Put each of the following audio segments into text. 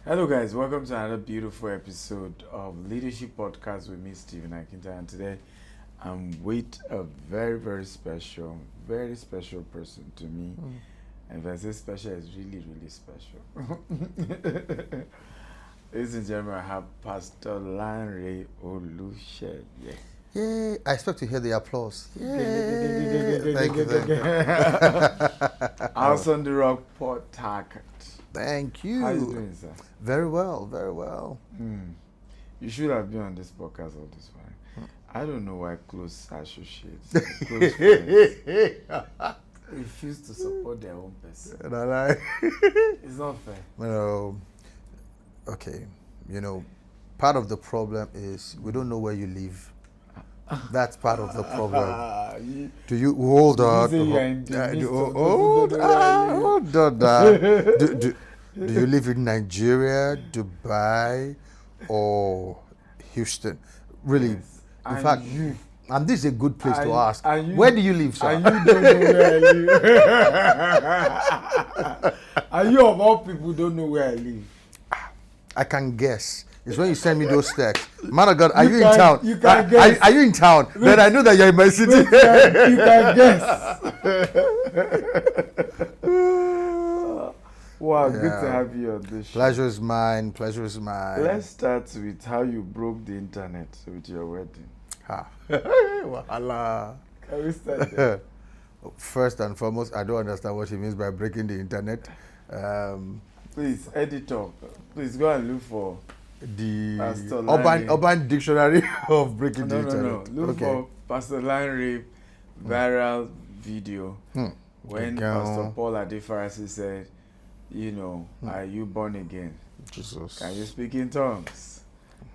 Hello guys, welcome to another beautiful episode of Leadership Podcast with me, Stephen Akintayo, and today I'm with a very special person to me. And if I say special, it's really special. Ladies and gentlemen, I have Pastor Lanre Oluseye. Yay, I expect to hear the applause. Yay. Thank you. I was on the Rock Port Harcourt. Thank you. How are you doing, sir? Very well. You should have been on this podcast all this while. I don't know why close associates, close friends, refuse to support their own person. It's not fair. Okay, part of the problem is we don't know where you live. That's part of the problem. Do you hold on? Do you live in Nigeria, Dubai, or Houston? Really, Yes. In fact, and this is a good place to ask. Where do you live, sir? And you don't know where I live. And you of all people don't know where I live. I can guess. It's when you send me those texts. Man of God, are you in town? You can guess. Are you in town? Then I know that you're in my city. You can guess. Wow, good to have you on this show. Pleasure is mine. Let's start with how you broke the internet with your wedding. Wahala. Can we start there? First and foremost, I don't understand what he means by breaking the internet. Please, editor, please go and look for the Pastor urban dictionary of breaking the internet. No. Look for Pastor Lanre viral video when Pastor Paul Adefarasin said, are you born again? Jesus. Can you speak in tongues?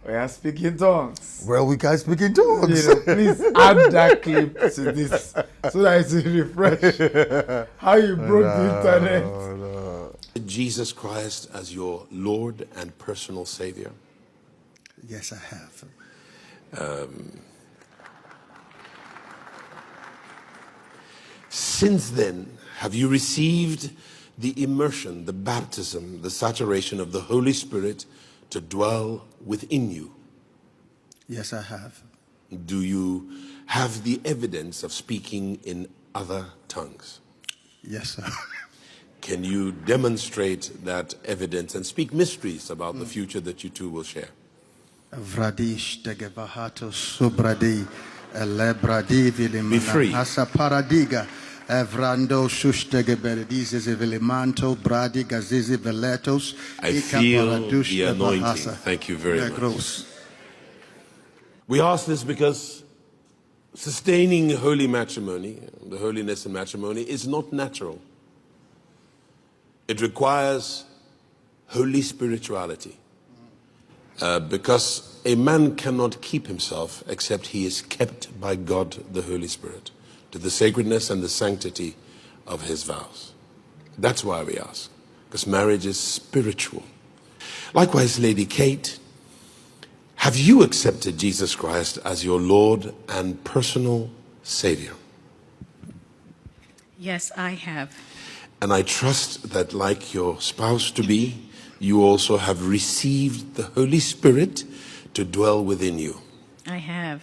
We are speaking tongues. Well, we can speak in tongues. Please add that clip to this so that it's a refresh. How you broke the internet. Jesus Christ as your Lord and personal Savior? Yes, I have. Since then, have you received the immersion, the baptism, the saturation of the Holy Spirit to dwell within you? Yes, I have. Do you have the evidence of speaking in other tongues? Yes, sir. Can you demonstrate that evidence and speak mysteries about the future that you two will share? Be free. I feel the anointing. Thank you very much. We ask this because sustaining holy matrimony, the holiness in matrimony, is not natural. It requires holy spirituality. Because a man cannot keep himself except he is kept by God, the Holy Spirit, to the sacredness and the sanctity of his vows. That's why we ask, because marriage is spiritual. Likewise, Lady Kate, have you accepted Jesus Christ as your Lord and personal Savior? Yes, I have. And I trust that, like your spouse-to-be, you also have received the Holy Spirit to dwell within you. I have.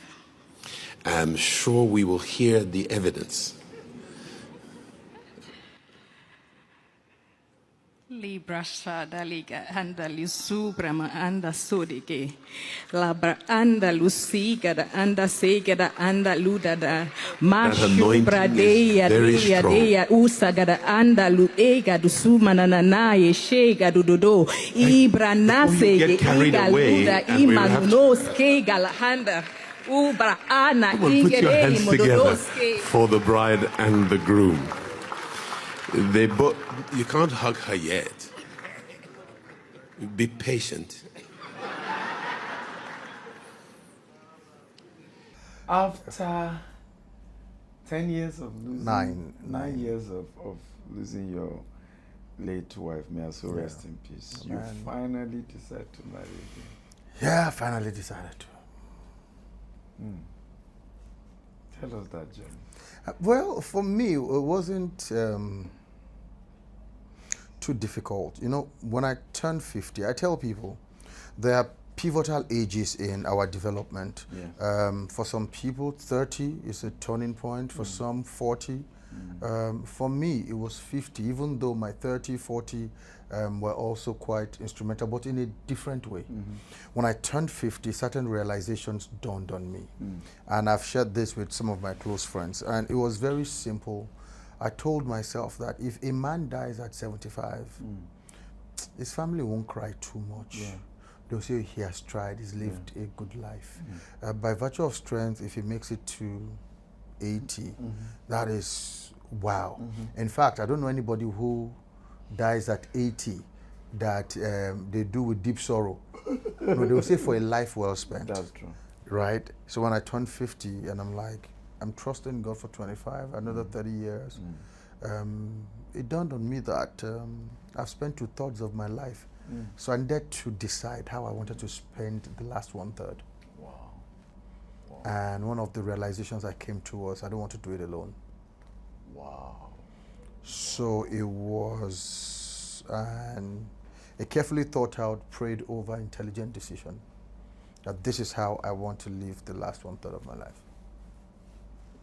I'm sure we will hear the evidence. Libra sada liga anda lusubrama anda sodige. Labra anda lusiga da anda sega da anda luda da. Mashu bradeya deya deya usaga da anda luega du sumana nanaye shega du dodo. Ibra nasege iga luda imanunos kega la handa. Ubra ana Come on, put your hands together for the bride and the groom. They both, you can't hug her yet. Be patient. After 10 years of losing... 9 years of losing your late wife, may I so rest in peace. You finally decided to marry again. Yeah, I finally decided to. Tell us that journey. Well, for me, it wasn't too difficult. You know, when I turn 50, I tell people there are pivotal ages in our development. Yeah. For some people, 30 is a turning point. For some, 40. For me, it was 50, even though my 30, 40 were also quite instrumental, but in a different way. When I turned 50, certain realizations dawned on me. And I've shared this with some of my close friends. And it was very simple. I told myself that if a man dies at 75, his family won't cry too much. Yeah. They'll say he has tried, he's lived a good life. By virtue of strength, if he makes it to 80, that is wow. In fact, I don't know anybody who dies at 80 that they do with deep sorrow. No, they will say for a life well spent. That's true. Right? So when I turned 50 and I'm like, I'm trusting God for 25, another 30 years, it dawned on me that I've spent 2/3 of my life. So I needed to decide how I wanted to spend the last 1/3. Wow. And one of the realizations I came to was I don't want to do it alone. Wow. So it was a carefully thought out, prayed over, intelligent decision that this is how I want to live the last 1/3 of my life.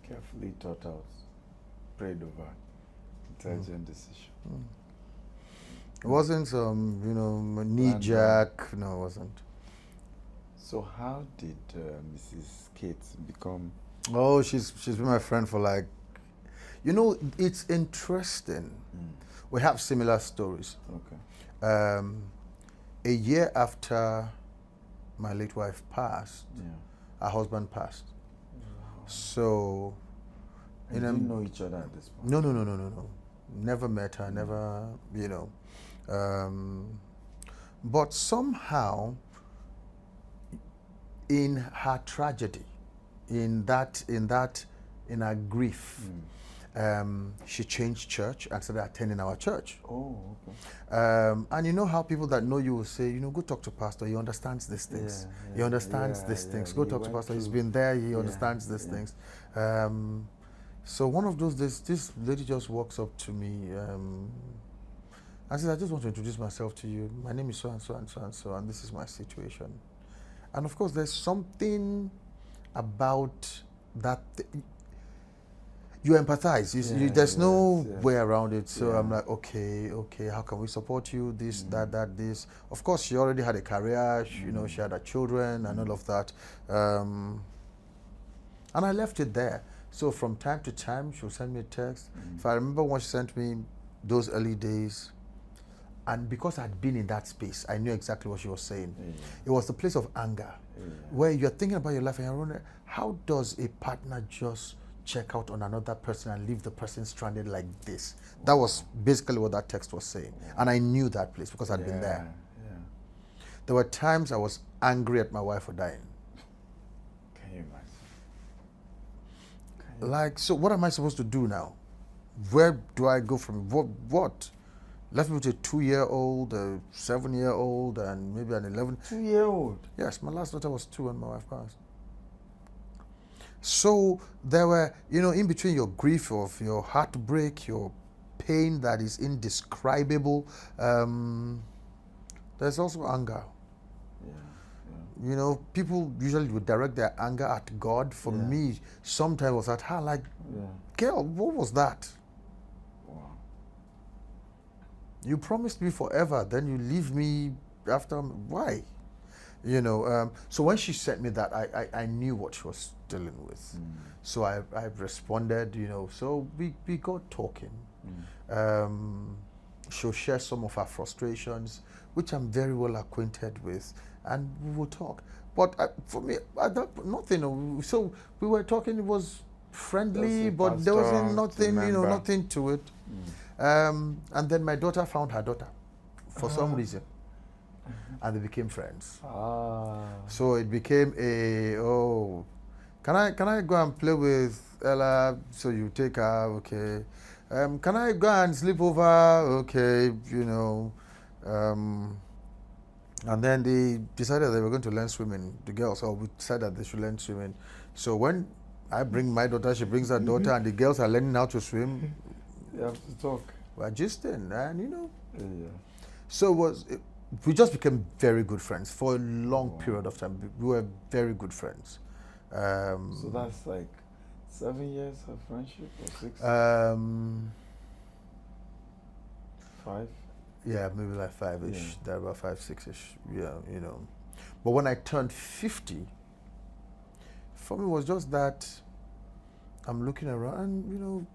Carefully thought out, prayed over, intelligent decision. It wasn't some, knee-jerk. No, it wasn't. So how did Mrs. Kate become? Oh, she's been my friend for like, it's interesting. We have similar stories. Okay. A year after my late wife passed, her husband passed. So, you didn't know each other at this point? No. Never met her, never, but somehow, in her tragedy, in her grief, she changed church and started attending our church. Oh, okay. And you know how people that know you will say, go talk to pastor, he understands these things. He understands these things. Go talk to pastor, he's been there, he understands these things. So one of those days, this lady just walks up to me and says, I just want to introduce myself to you. My name is so and so and so and so, and this is my situation. And of course, there's something about that. You empathize. There's no way around it. So I'm like, okay, how can we support you? This, this. Of course, she already had a career. She had her children and all of that. And I left it there. So from time to time, she'll send me a text. If I remember when she sent me those early days, and because I'd been in that space, I knew exactly what she was saying. It was the place of anger, where you're thinking about your life and you're wondering, how does a partner just check out on another person and leave the person stranded like this? That was basically what that text was saying. And I knew that place because I'd been there. There were times I was angry at my wife for dying. Can you imagine? Like, so what am I supposed to do now? Where do I go from? What? Left me with a 2-year-old, a 7-year-old, and maybe an 11. 2-year-old? Yes, my last daughter was 2 when my wife passed. So there were, in between your grief, of your heartbreak, your pain that is indescribable, there's also anger. People usually would direct their anger at God. For me, sometimes it was at her, like, girl, what was that? Wow. You promised me forever, then you leave me after. Why? So when she sent me that, I knew what she was dealing with. So I responded, so we got talking. She'll share some of her frustrations, which I'm very well acquainted with, and we will talk. But for me, nothing. So we were talking, it was friendly, but there was nothing, nothing to it. And then my daughter found her daughter for some reason. And they became friends. So it became can I go and play with Ella? So you take her, okay. Can I go and sleep over? Okay, and then they decided they were going to learn swimming. The girls, we decided they should learn swimming. So when I bring my daughter, she brings her daughter, and the girls are learning how to swim. You have to talk. we're gisting, and you know. Yeah. So we just became very good friends for a long period of time. We were very good friends. So that's like 7 years of friendship or 6? 5? Yeah, maybe like 5-ish. Yeah. There about 5, 6-ish. Yeah, you know. But when I turned 50, for me it was just that I'm looking around, and you know,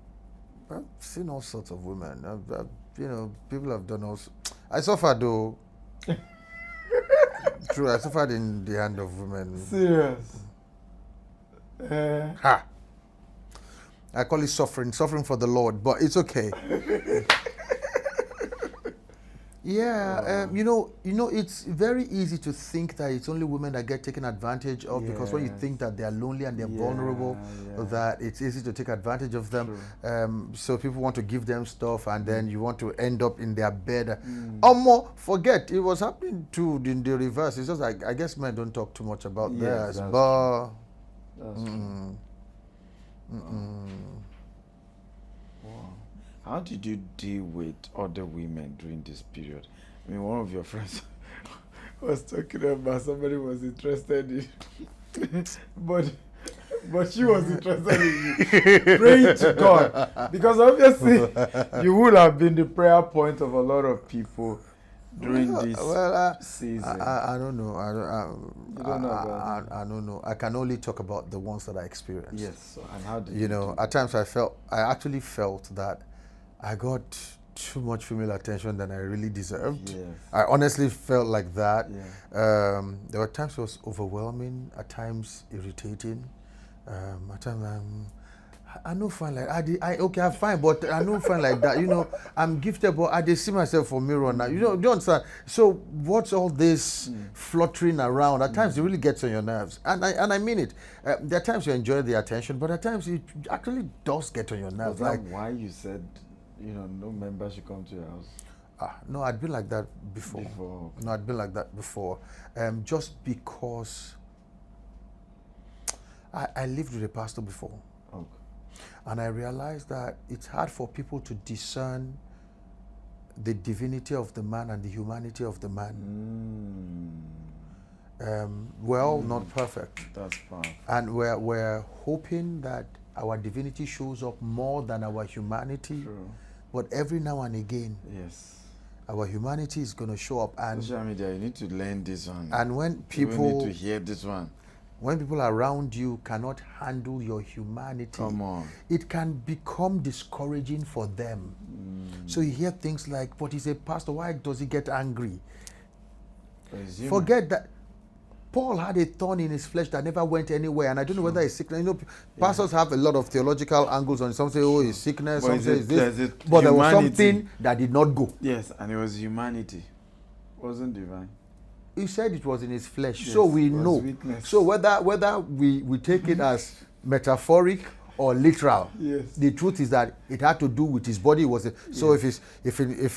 I've seen all sorts of women. I've you know, people have done all. I suffered though. True, I suffered in the hand of women. Serious? Ha! I call it suffering for the Lord, but it's okay. Yeah, you know, it's very easy to think that it's only women that get taken advantage of, because when you think that they're lonely and they're vulnerable, that it's easy to take advantage of them. So people want to give them stuff, and then you want to end up in their bed. More, forget, it was happening too in the reverse. It's just like, I guess men don't talk too much about theirs, but that's true. Wow. How did you deal with other women during this period? I mean, one of your friends was talking about somebody was interested in, but she was interested in you, praying to God, because obviously you would have been the prayer point of a lot of people during this season. I don't know. You don't know about I don't know. I can only talk about the ones that I experienced. Yes. And how did you know? At times I actually felt that I got too much female attention than I really deserved. Yes. I honestly felt like that. Yeah. There were times it was overwhelming, at times irritating, at times I don't find like I'm fine, but I don't find like that. You know, I'm gifted, but I just see myself for mirror now. You know, do you understand? So what's all this fluttering around? At times it really gets on your nerves, and I mean it. There are times you enjoy the attention, but at times it actually does get on your nerves. Was that why you said, you know, no member should come to your house? No, I'd been like that before. Okay. No, I'd been like that before. Just because I lived with a pastor before. Okay. And I realized that it's hard for people to discern the divinity of the man and the humanity of the man. Not perfect. That's fine. And we're hoping that our divinity shows up more than our humanity. True. But every now and again, yes, our humanity is going to show up. And social media, you need to learn this one. And when people need to hear this one. When people around you cannot handle your humanity, come on, it can become discouraging for them. So you hear things like, but he's a pastor, why does he get angry? Forget that. Paul had a thorn in his flesh that never went anywhere, and I don't know whether it's sickness. You know, pastors have a lot of theological angles on it. Some say, oh, it's sickness, some say it's this. But there was something that did not go. Yes, and it was humanity. It wasn't divine. He said it was in his flesh, yes, so we know. Weakness. So whether we take it as metaphoric or literal, yes, the truth is that it had to do with his body. So if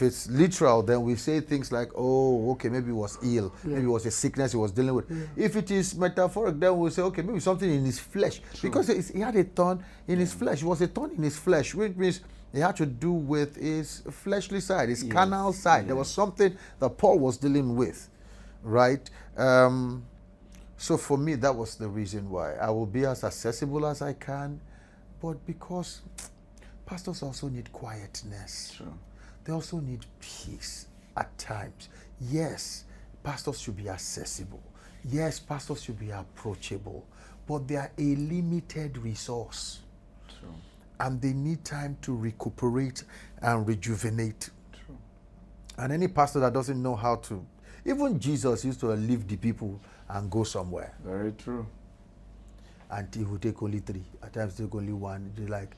it's literal, then we say things like, oh, okay, maybe he was ill, maybe it was a sickness he was dealing with. If it is metaphoric, then we'll say, okay, maybe something in his flesh. True. Because he had a thorn in his flesh. It was a thorn in his flesh, which means it had to do with his fleshly side, his carnal side. There was something that Paul was dealing with. Right? So for me, that was the reason why. I will be as accessible as I can, but because pastors also need quietness. True. They also need peace at times. Yes, pastors should be accessible. Yes, pastors should be approachable, but they are a limited resource. True. And they need time to recuperate and rejuvenate. True. And any pastor that doesn't know how to, even Jesus used to leave the people and go somewhere. Very true. And he would take only 3. At times take only 1. They're like,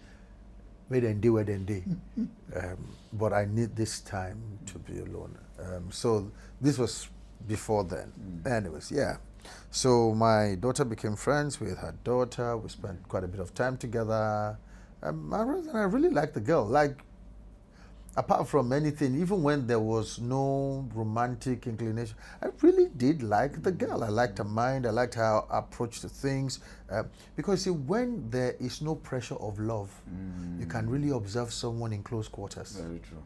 may then do where then day. But I need this time to be alone. So this was before then. Anyways, yeah. So my daughter became friends with her daughter. We spent quite a bit of time together. I really liked the girl. Like, apart from anything, even when there was no romantic inclination, I really did like the girl. I liked her mind. I liked her approach to things. Because see, when there is no pressure of love, you can really observe someone in close quarters. Very true.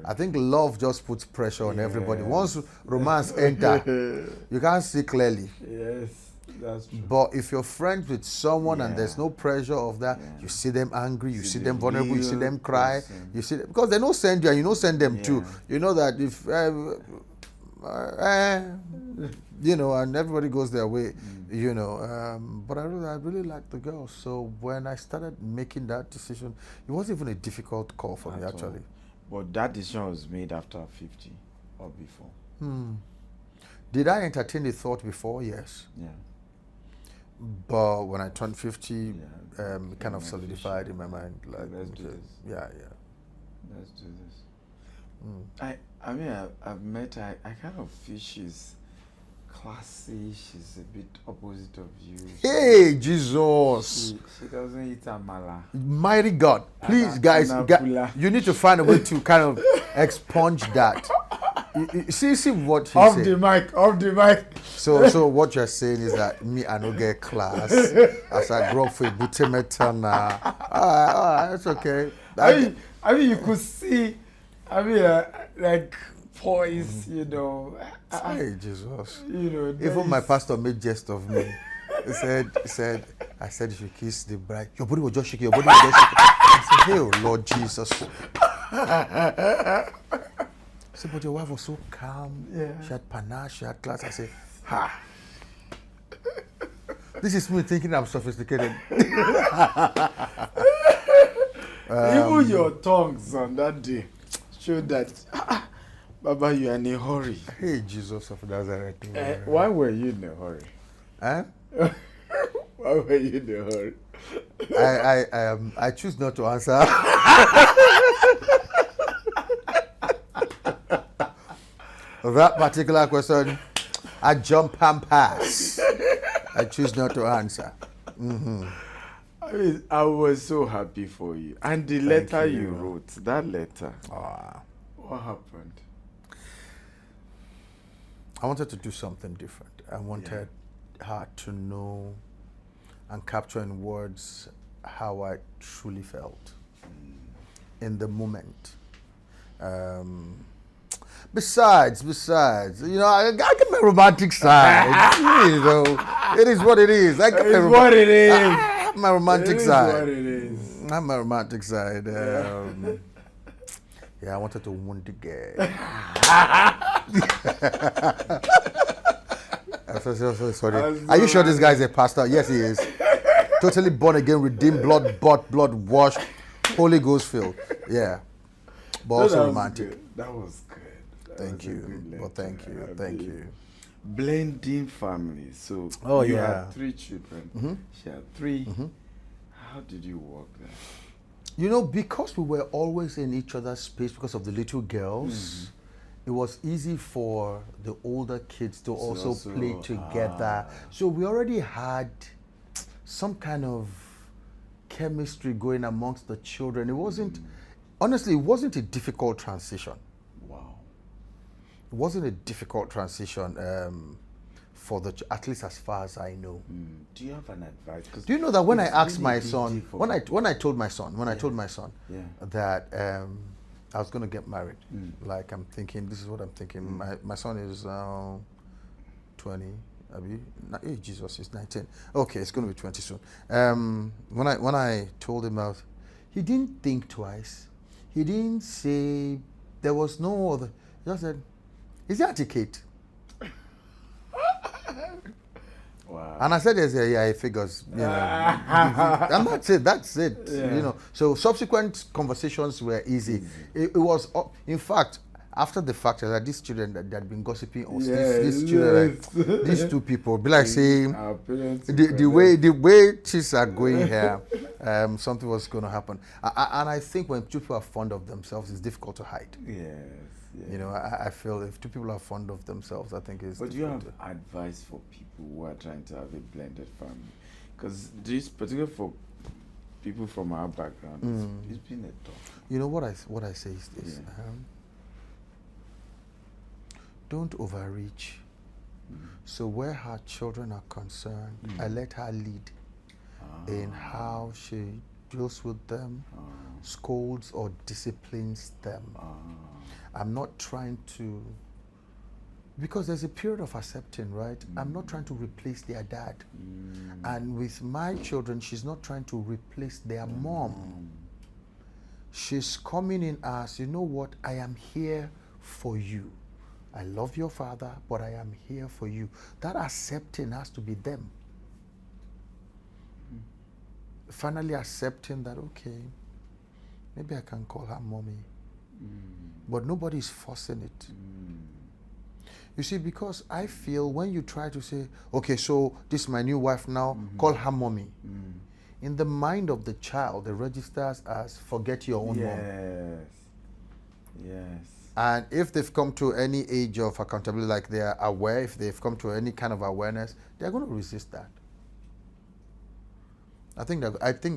I think love just puts pressure on everybody. Once romance enter, you can't see clearly. Yes, that's true. But if you're friends with someone and there's no pressure of that, you see them angry, you see them vulnerable, you see them cry, you see them, because they don't send you and you don't send them too. You know that if you know, and everybody goes their way, you know. But I really like the girl. So when I started making that decision, it wasn't even a difficult call for me, actually. But that decision was made after 50 or before? Did I entertain the thought before? Yes. Yeah. But when I turned 50, it kind of solidified in my mind. Like, let's do this. Yeah. Let's do this. I mean, I've met her. I kind of feel she's classy. She's a bit opposite of you. Hey, Jesus! She doesn't eat amala. Mighty God, please, guys, you need to find a way to kind of expunge that. See what he said. Off the mic. So what you're saying is that me, I don't get class. As I grow up for a butemetana. It's okay. I mean, you could see. I mean, like poise, you know. Hey, Jesus. You know. Even my pastor made jest of me. He said, I said you should kiss the bride. Your body was just shaking. I said, hey, oh, Lord Jesus. I said, but your wife was so calm. Yeah. She had panache, she had class. I said, ha. This is me thinking I'm sophisticated. Even your tongues on that day showed that, Baba, you are in a hurry. Hey, Jesus of Nazareth. Why were you in a hurry? Why were you in a hurry? I choose not to answer. That particular question, I jump and pass. I choose not to answer. I mean, I was so happy for you. And the letter you wrote, that letter, what happened? I wanted to do something different. I wanted her to know and capture in words how I truly felt in the moment. Besides, you know, I get my romantic side. You know, it is what it is. I get my romantic side. What it is. I have my romantic side. I wanted to wound the girl. I'm so sorry. Are you sure this guy is a pastor? Yes, he is. Totally born again, redeemed, blood bought, blood washed, Holy Ghost filled. Yeah. But also romantic. Good. That was good. Thank you. Well, thank you. Blending families. So you had 3 children. She had 3. How did you work that? You know, because we were always in each other's space because of the little girls, it was easy for the older kids to also play together. So we already had some kind of chemistry going amongst the children. It wasn't, honestly, it wasn't a difficult transition. Wow. It wasn't a difficult transition for at least as far as I know. Do you have an advice? Do you know that when I asked my son, when I told my son that I was going to get married, like I'm thinking, this is what I'm thinking. My son is 20. Hey, Jesus, he's 19. Okay, it's going to be 20 soon. When I told him out, he didn't think twice. He didn't say, there was no other. He just said, is that a Kate? Wow. And I said, yes, it figures, you know. And that's it, you know. So subsequent conversations were easy. It was, in fact, after the fact that these children that had been gossiping us, these children, these 2 people, be like saying, the way things are going here, something was going to happen. And I think when 2 people are fond of themselves, it's difficult to hide. Yes. You know, I feel if 2 people are fond of themselves, I think it's. But do you have advice for people who are trying to have a blended family? Because this, particularly for people from our background, it's been a tough. You know what I say is this: don't overreach. So where her children are concerned, I let her lead in how she deals with them, scolds or disciplines them. I'm not trying to, because there's a period of accepting, right? I'm not trying to replace their dad. And with my children, she's not trying to replace their mom. She's coming in as, you know what, I am here for you. I love your father, but I am here for you. That accepting has to be them. Finally accepting that, okay, maybe I can call her mommy. But nobody's forcing it. You see, because I feel when you try to say, okay, so this is my new wife now, call her mommy. In the mind of the child, it registers as forget your own mom. Yes. And if they've come to any age of accountability, like they are aware, if they've come to any kind of awareness, they're going to resist that. I think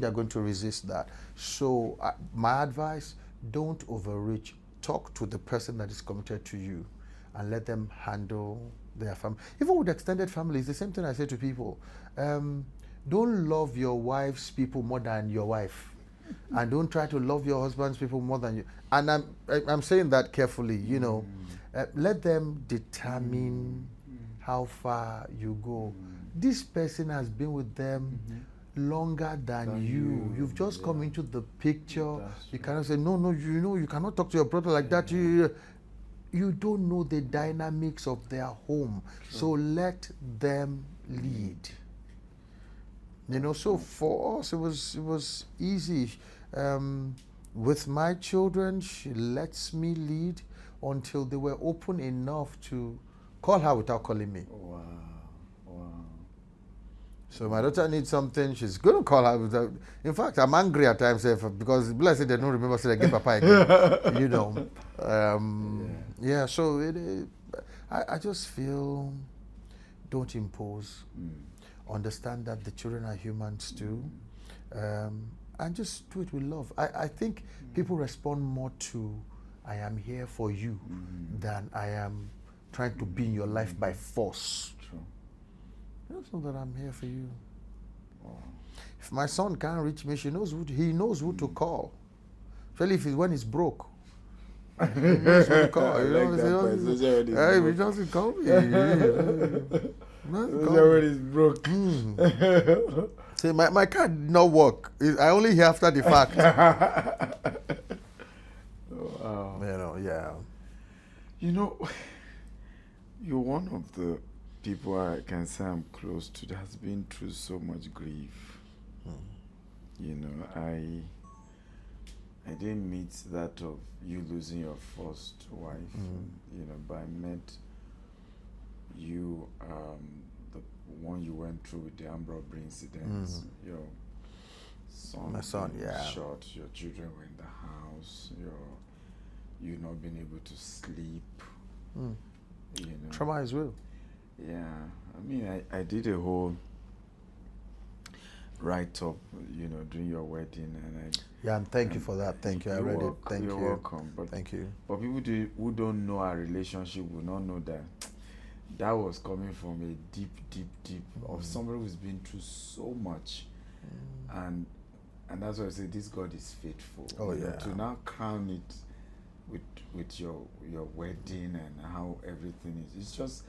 they're going to resist that. So my advice, don't overreach. Talk to the person that is committed to you and let them handle their family. Even with extended families, the same thing I say to people. Don't love your wife's people more than your wife. And don't try to love your husband's people more than you. And I'm saying that carefully, you know. Let them determine how far you go. This person has been with them longer than you. You've just come into the picture. You cannot say, no, you know, you cannot talk to your brother like that. You don't know the dynamics of their home. So let them lead. You know, so for us, it was easy. With my children, she lets me lead until they were open enough to call her without calling me. Wow. So my daughter needs something, she's going to call her without... In fact, I'm angry at times because blessed they don't remember, so they get Papa again. You know. So I just feel, don't impose. Understand that the children are humans too, and just do it with love. I think people respond more to I am here for you than I am trying to be in your life by force. True. Just know that I'm here for you. If my son can't reach me, he knows who to call. Especially when he's broke. He knows who to call. He doesn't call me. Everybody's broke. See, my car did not work. I only hear after the fact. Wow. You know, yeah. You know, you're one of the people I can say I'm close to that has been through so much grief. You know, I didn't meet that of you losing your first wife. You know, but I met you, the one you went through with the armed robbery incident. Your son, my son, shot. Your children were in the house. You not being able to sleep. You know, trauma is real. Yeah, I mean, I did a whole write-up, you know, during your wedding, and and thank you for that. Thank you. I read it. Thank you. You're welcome. But thank you. But people who don't know our relationship will not know that was coming from a deep of somebody who's been through so much, and that's why I say this God is faithful. Oh, you know, yeah. to now crown it with your wedding and how everything is, it's just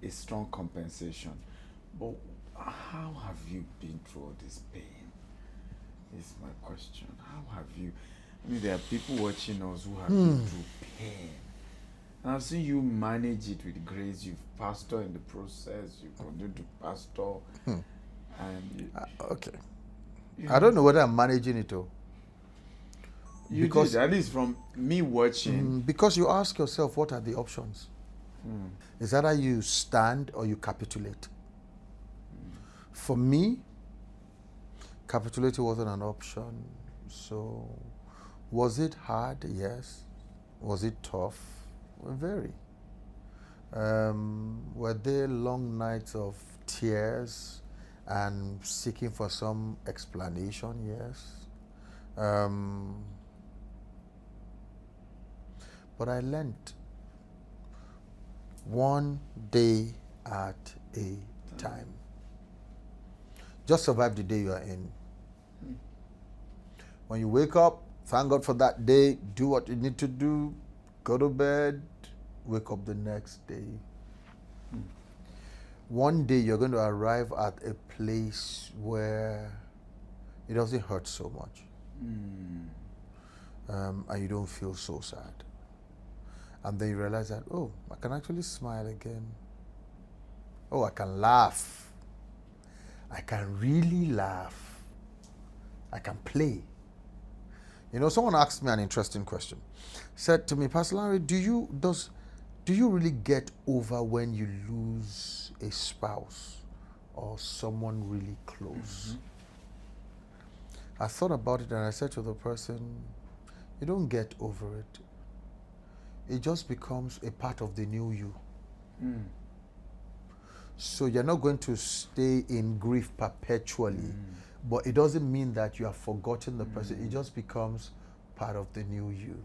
a strong compensation. But how have you been through all this pain? Is my question. How have you? I mean, there are people watching us who have been through pain. And I've seen you manage it with grace. You've pastored in the process. You continue to pastor. And okay. I don't know whether I'm managing it all. Because did, at least from me watching. Because you ask yourself, what are the options? Is either you stand or you capitulate. For me, capitulating wasn't an option. So, was it hard? Yes. Was it tough? Very. Were there long nights of tears and seeking for some explanation? Yes. But I learned one day at a time. Just survive the day you are in. When you wake up, thank God for that day, do what you need to do, go to bed, wake up the next day. One day you're going to arrive at a place where it doesn't hurt so much. And you don't feel so sad. And then you realize that, oh, I can actually smile again. Oh, I can laugh. I can really laugh. I can play. You know, someone asked me an interesting question. Said to me, Pastor Lanre, do you really get over when you lose a spouse or someone really close? I thought about it and I said to the person, you don't get over it. It just becomes a part of the new you. So you're not going to stay in grief perpetually, but it doesn't mean that you have forgotten the person. It just becomes part of the new you.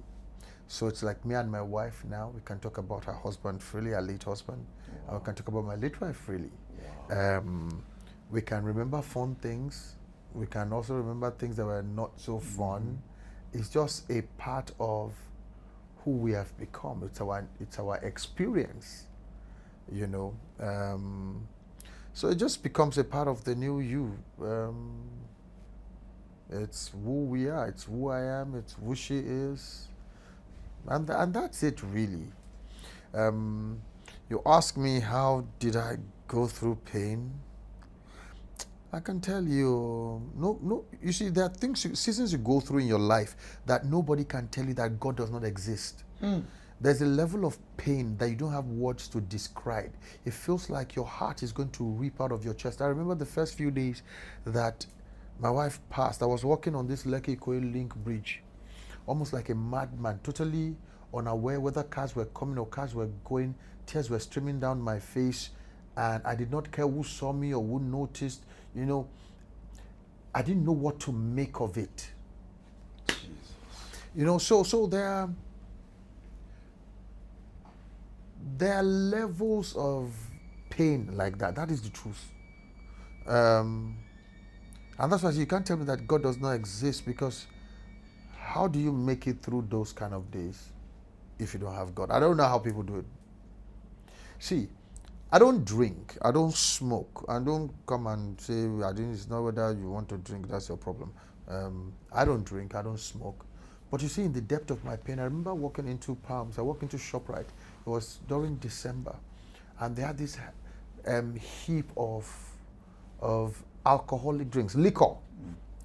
So it's like me and my wife now. We can talk about our husband freely, our late husband. And we can talk about my late wife freely. We can remember fun things. We can also remember things that were not so fun. It's just a part of who we have become. It's our experience, you know. So it just becomes a part of the new you. It's who we are. It's who I am. It's who she is. And that's it, really. You ask me, how did I go through pain? I can tell you, no. You see, there are seasons you go through in your life that nobody can tell you that God does not exist. There's a level of pain that you don't have words to describe. It feels like your heart is going to rip out of your chest. I remember the first few days that my wife passed. I was walking on this Lekki Ikoyi Link bridge, almost like a madman, totally unaware whether cars were coming or cars were going. Tears were streaming down my face, and I did not care who saw me or who noticed. You know, I didn't know what to make of it. Jesus. You know, so there are levels of pain like that. That is the truth. And that's why you can't tell me that God does not exist, because how do you make it through those kind of days if you don't have God? I don't know how people do it. See, I don't drink, I don't smoke, I don't come and say, it's not whether you want to drink, that's your problem. I don't drink, I don't smoke. But you see, in the depth of my pain, I remember walking into Palms, I walked into ShopRite. It was during December, and they had this heap of alcoholic drinks, liquor,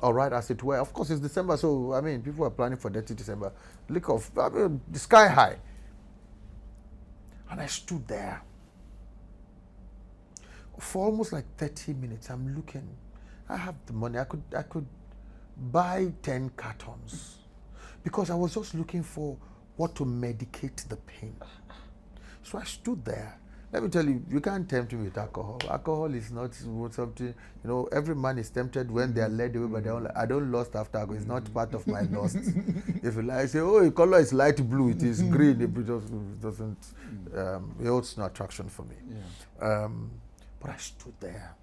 all right, as it were. Of course, it's December, so, I mean, people are planning for dirty December. Liquor, the sky high. And I stood there. For almost like 30 minutes, I'm looking. I have the money. I could buy 10 cartons because I was just looking for what to medicate the pain. So I stood there. Let me tell you, you can't tempt me with alcohol. Alcohol is not something, you know, every man is tempted when they are led away by their own. I don't lust after alcohol. It's not part of my lust. If you like, say, oh, the color is light blue, it is green, it doesn't, it holds no attraction for me. Yeah. But I stood there,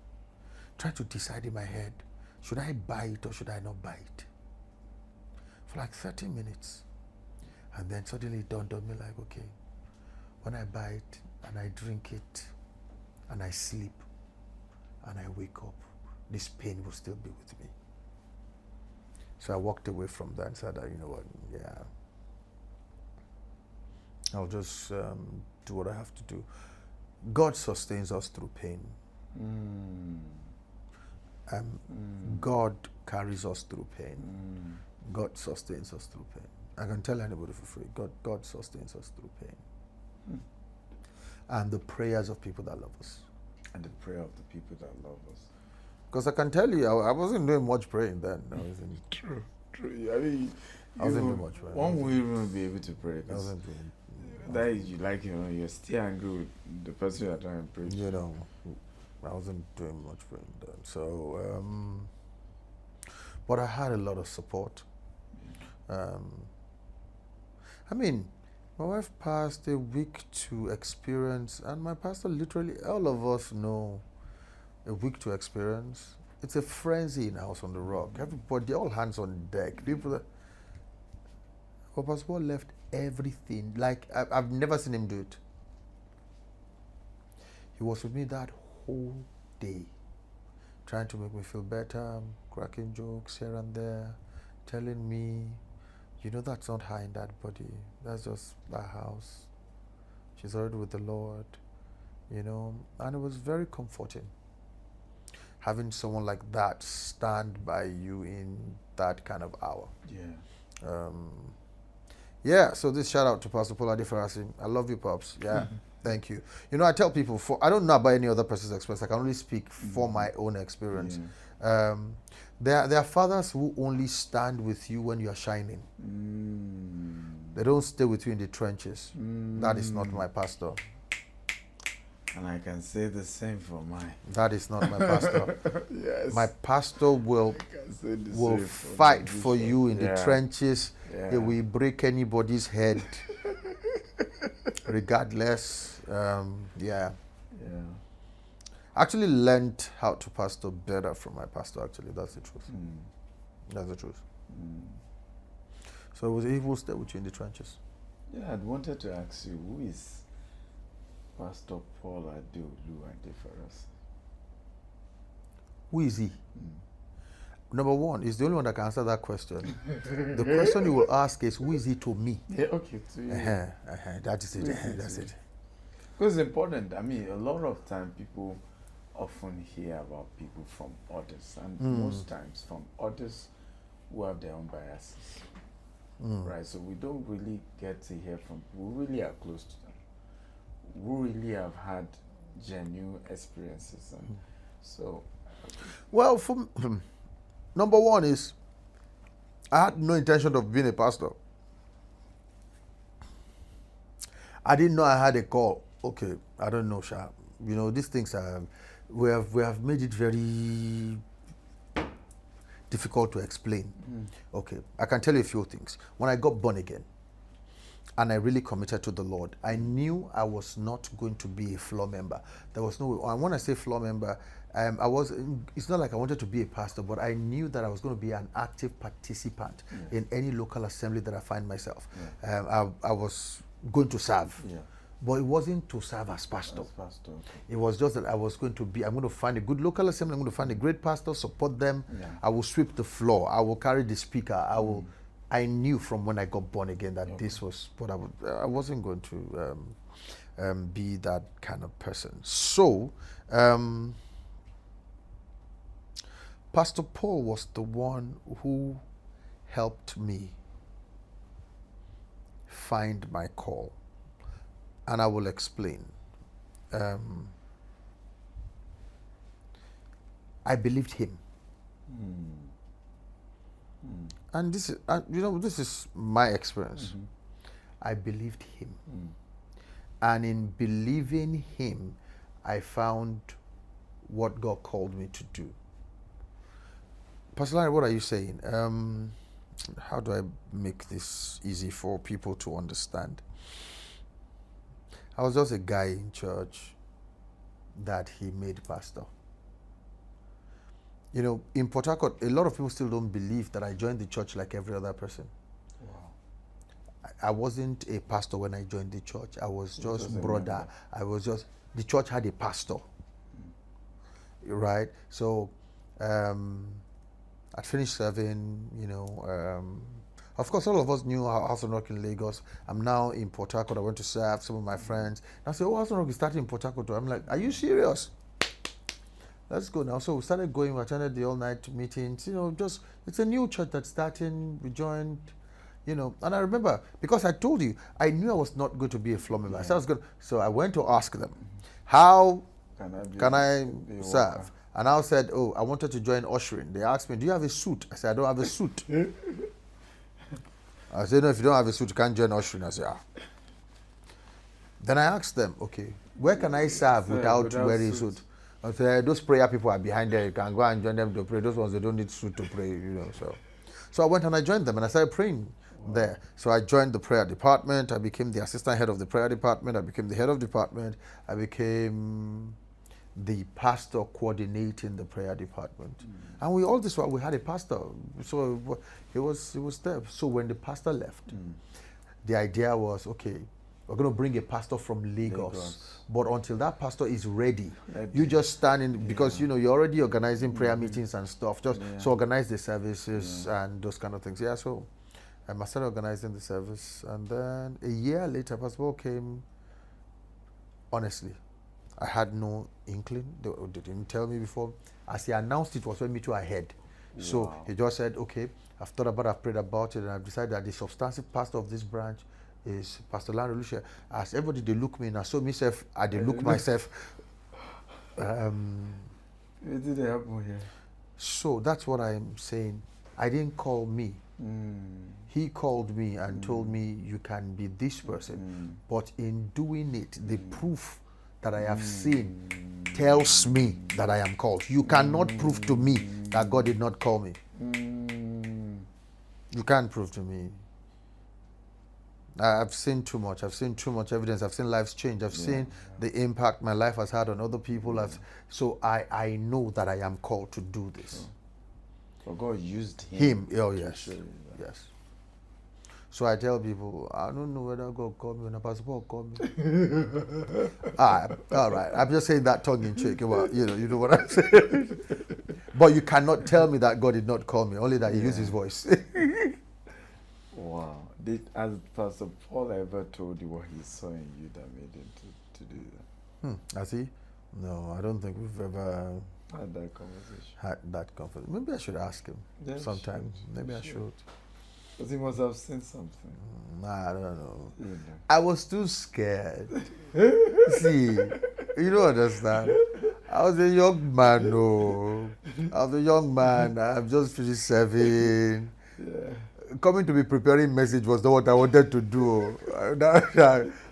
trying to decide in my head, should I buy it or should I not buy it? For like 30 minutes. And then suddenly it dawned on me like, okay, when I buy it and I drink it and I sleep and I wake up, this pain will still be with me. So I walked away from that and said, you know what, yeah, I'll just do what I have to do. God sustains us through pain. God carries us through pain. God sustains us through pain. I can tell anybody for free, God sustains us through pain. And the prayers of people that love us. And the prayer of the people that love us. Because I can tell you, I wasn't doing much praying then. True. I mean, I wasn't doing much praying. One will even be able to pray. I wasn't doing. That is, you like, you know, you're still angry with the person you're trying to pray. You know, I wasn't doing much praying then. So, but I had a lot of support. I mean, my wife passed a week to experience, and my pastor literally, all of us know, a week to experience. It's a frenzy in House on the Rock. Everybody, all hands on deck. People, Well, Pastor Paul left everything. Like, I've never seen him do it. He was with me that whole day, trying to make me feel better, cracking jokes here and there, telling me, you know, that's not her in that body. That's just that house. She's already with the Lord, you know. And it was very comforting, having someone like that stand by you in that kind of hour. Yeah. Yeah, so this shout out to Pastor Paul Adefarasin. I love you, Pops. Yeah, thank you. You know, I tell people, I don't know about any other person's experience. I can only speak for my own experience. Yeah. There are fathers who only stand with you when you are shining. They don't stay with you in the trenches. That is not my pastor. And I can say the same for mine. That is not my pastor. Yes. My pastor will fight for you in the trenches. Yeah. He will break anybody's head, regardless. Yeah. Actually learned how to pastor better from my pastor, actually. That's the truth. That's the truth. So he will stay with you in the trenches. Yeah, I wanted to ask you, who is Pastor Paul Adefarasin? Who is he? Number one, he's the only one that can answer that question. The question you will ask is, who is he to me? Yeah, okay, to you. That is it. That's it. Because it's important. I mean, a lot of time people often hear about people from others, and most times from others who have their own biases. Right? So we don't really get to hear from people who really are close to them, who really have had genuine experiences. And so, well, number one is, I had no intention of being a pastor. I didn't know I had a call. Okay, I don't know, Sha. You know, these things we have made it very difficult to explain. Okay, I can tell you a few things. When I got born again, and I really committed to the Lord, I knew I was not going to be a floor member. There was no way. And when I say floor member, it's not like I wanted to be a pastor, but I knew that I was going to be an active participant in any local assembly that I find myself. I was going to serve. But it wasn't to serve as pastor. It was just that I was going to be, I'm going to find a good local assembly, I'm going to find a great pastor, support them. I will sweep the floor, I will carry the speaker, I knew from when I got born again that this was what I wasn't going to be that kind of person. So, Pastor Paul was the one who helped me find my call. And I will explain. I believed him. And this is, this is my experience. I believed him. And in believing him, I found what God called me to do. Pastor Lanre, what are you saying? How do I make this easy for people to understand? I was just a guy in church that he made pastor. You know, in Port Harcourt, a lot of people still don't believe that I joined the church like every other person. Wow. I wasn't a pastor when I joined the church. I was just brother. I was just, the church had a pastor. Right? So, I'd finished serving, you know, of course, all of us knew House of Rock in Lagos. I'm now in Port Harcourt. I went to serve some of my friends. And I said, oh, House of Rock is starting in Port Harcourt. I'm like, are you serious? Let's go now. So we started going. We attended the all-night meetings. You know, just, it's a new church that's starting. We joined, you know. And I remember, because I told you, I knew I was not going to be a floor member. So I went to ask them, how can I serve? And I said, oh, I wanted to join ushering. They asked me, do you have a suit? I said, I don't have a suit. I said, no, if you don't have a suit, you can't join ushering. I said, Then I asked them, okay, where can I serve without wearing a suit? I said, those prayer people are behind there. You can go and join them to pray. Those ones, they don't need suit to pray, you know. So I went and I joined them and I started praying there. So I joined the prayer department. I became the assistant head of the prayer department. I became the head of department. I became the pastor coordinating the prayer department. And we all this while we had a pastor, so he was there. So when the pastor left, the idea was, okay, we're going to bring a pastor from Lagos. But until that pastor is ready, you just stand in, because you know you're already organizing prayer meetings and stuff. Just so organize the services and those kind of things. Yeah, so I started organizing the service, and then a year later, Pastor Paul came. Honestly, I had no inkling. They didn't tell me before. As he announced it was when me too ahead. So he just said, okay, I've thought about it, I've prayed about it, and I've decided that the substantive pastor of this branch is Pastor Lanre Oluseye. As everybody they look me, and I saw myself, I did look myself. It didn't happen here. So that's what I'm saying. I didn't call me. He called me and told me you can be this person. But in doing it, the proof that I have seen tells me that I am called. You cannot prove to me that God did not call me. You can't prove to me. I've seen too much. I've seen too much evidence. I've seen lives change. I've seen the impact my life has had on other people. So I know that I am called to do this. So God used him. Oh, yes. Yes. So I tell people, I don't know whether God called me or not. Pastor Paul called me. All right. I'm just saying that tongue in cheek. Well, you know what I'm saying. But you cannot tell me that God did not call me, only that he used his voice. Wow. Has Pastor Paul ever told you what he saw in you that made him to do that? Has he? No, I don't think we've ever had that conversation. Maybe I should ask him sometime. Maybe I should. Because he must have seen something. I don't know. You know. I was too scared. See, you don't understand. I was a young man, no. I was a young man. I've just finished serving. Coming to be preparing message was not what I wanted to do.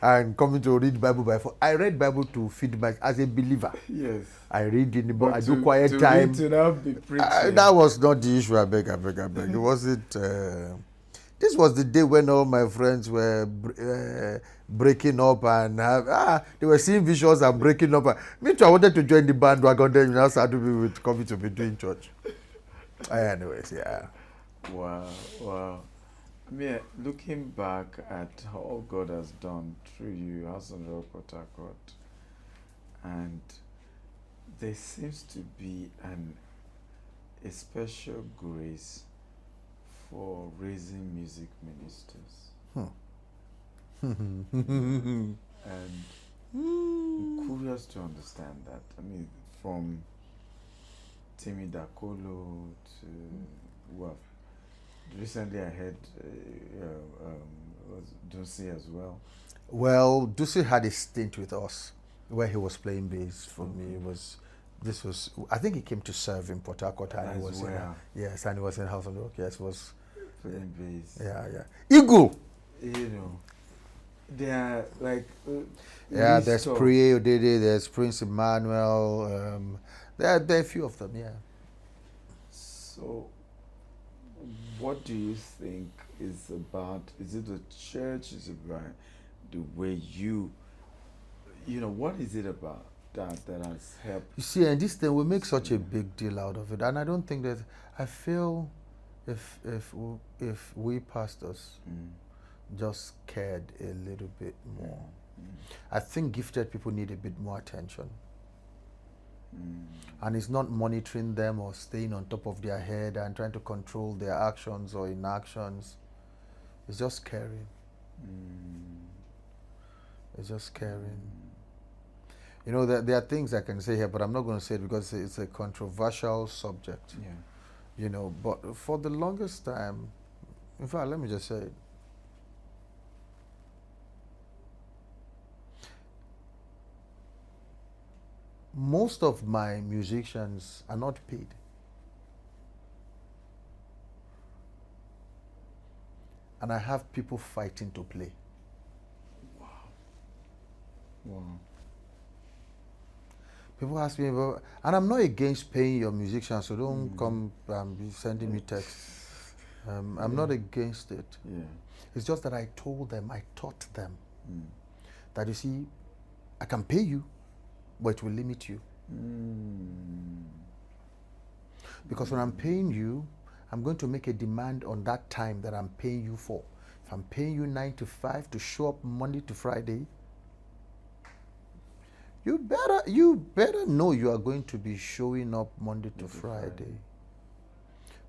And coming to read Bible by phone. I read Bible to feed my, as a believer. Yes. I read in the book. I do quiet time. To now be preaching. That was not the issue. I beg. It wasn't. This was the day when all my friends were breaking up and they were seeing visions and breaking up. Me too, I wanted to join the bandwagon. Then now started with coming to be doing church. Anyways, yeah. Wow. I mean, looking back at all God has done through you, House on Rock Port Harcourt, and there seems to be a special grace for raising music ministers. And I'm curious to understand that. I mean, from Timmy Dakolo to well, recently I heard was Dunsi as well. Well, Dunsi had a stint with us where he was playing bass for me. I think he came to serve in Port Harcourt and he was and he was in House of Rock. Yes, was playing bass. Yeah. Eagle. You know, they are like there's Priye Odede, there's Prince Emmanuel. There are a few of them. Yeah. So, what do you think is about? Is it the church? Is it about the way you know? What is it about that has helped? You see, and this thing we make such a big deal out of it, and I don't think that I feel if we pastors just cared a little bit more. I think gifted people need a bit more attention. And it's not monitoring them or staying on top of their head and trying to control their actions or inactions. It's just caring. It's just caring. You know, there are things I can say here, but I'm not going to say it because it's a controversial subject. Yeah. You know, but for the longest time, in fact, let me just say it. Most of my musicians are not paid. And I have people fighting to play. Wow. People ask me about, and I'm not against paying your musicians, so don't come and be sending me texts. I'm not against it. Yeah. It's just that I told them, I taught them that, you see, I can pay you, but it will limit you. Because when I'm paying you, I'm going to make a demand on that time that I'm paying you for. If I'm paying you 9 to 5 to show up Monday to Friday, you better know you are going to be showing up Monday to Friday.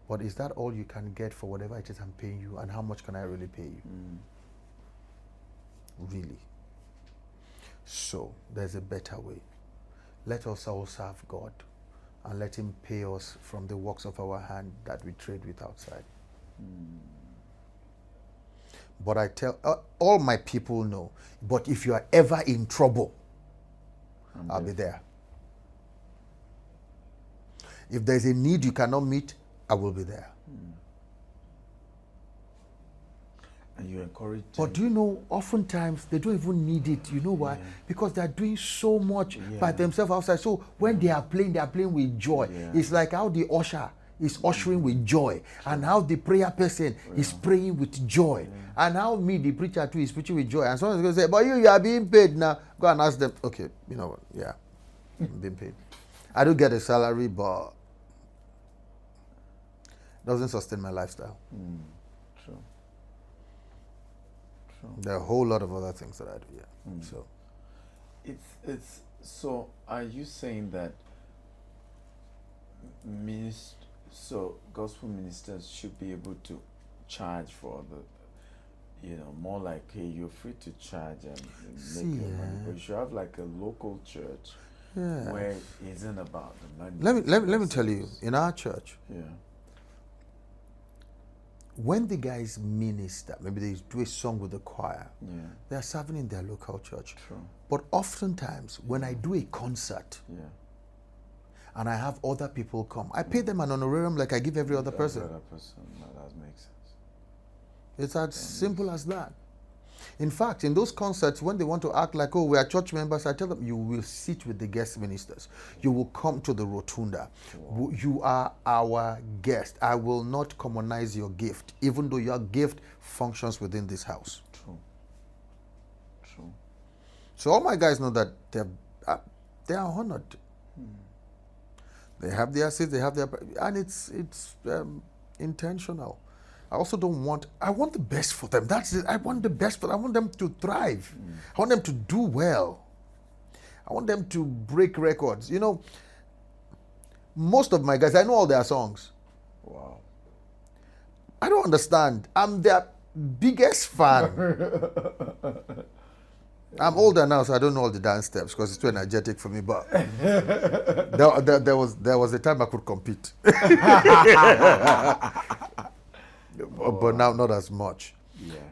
But is that all you can get for whatever it is I'm paying you? And how much can I really pay you? Really? So there's a better way. Let us all serve God and let him pay us from the works of our hand that we trade with outside. But I tell all my people know, but if you are ever in trouble, I'll be there. If there's a need you cannot meet, I will be there. And you encourage them. But do you know, oftentimes they don't even need it. You know why? Because they're doing so much by themselves outside. So when they are playing with joy. It's like how the usher is ushering with joy, and how the prayer person is praying with joy, and how me, the preacher too, is preaching with joy. And someone's going to say, but you are being paid now. Go and ask them. Okay, you know what? Yeah, I'm being paid. I do get a salary, but it doesn't sustain my lifestyle. True. There are a whole lot of other things that I do. So it's so. Are you saying that gospel ministers should be able to charge for the, more like, hey, you're free to charge and make your money, but you should have like a local church where it isn't about the money. Let me tell you, in our church, when the guys minister, maybe they do a song with the choir, they are serving in their local church. True. But oftentimes, when I do a concert, and I have other people come, I pay them an honorarium like I give every other person. No, that makes sense. It's as simple as that. In fact, in those concerts, when they want to act like, oh, we are church members, I tell them, you will sit with the guest ministers. You will come to the rotunda. Wow. You are our guest. I will not commonize your gift, even though your gift functions within this house. True. So all my guys know that they are honored. They have their seats, they have their, and it's intentional. I also I want the best for them. That's it. I want the best for them. I want them to thrive. I want them to do well. I want them to break records. You know, most of my guys, I know all their songs. Wow. I don't understand. I'm their biggest fan. I'm older now, so I don't know all the dance steps because it's too energetic for me. But there was a time I could compete. But now not as much.